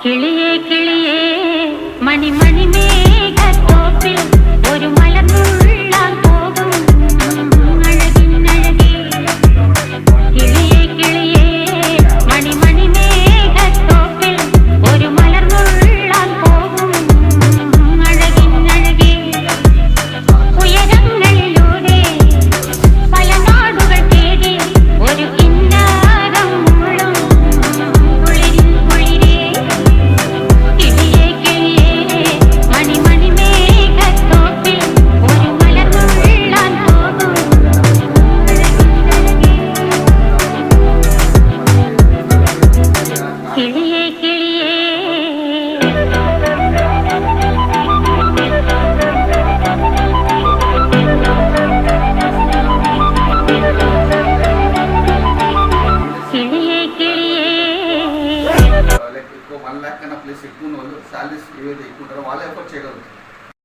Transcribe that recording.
കിളിയേ കിളിയേ മണി മണി മേഘത്തോപ്പിൽ ഒരു മലർന്നുള്ളാൻ പോകും അഴകിനഴകേ. കിളിയേ കിളിയേ മണി മണി മേഘത്തോപ്പിൽ ഒരു മലർന്നുള്ളാൻ പോകും അഴകിനഴകേ. ഉയരങ്ങളിലൂടെ പല നാടുകൾ തേടി ഒരു കിന്നാരം മുള്ളും കുളിരിൻ കുളിരേ. കിളിയേ കിളിയേ മണി മണി മേഘത്തോപ്പിൽ ഒരു മലർന്നുള്ളാൻ പോകും കിളിയേ കിളിയേ. किलिये किलिये లైక్ ఎక్కువ 1 లక్ష కన్నా ప్లస్ ఎక్కువ వాళ్ళు సాలరీస్ ఏవైతే ఎక్కువ ఉంటారో వాళ్ళే ఎఫర్ట్ చేయగలుగుతారు.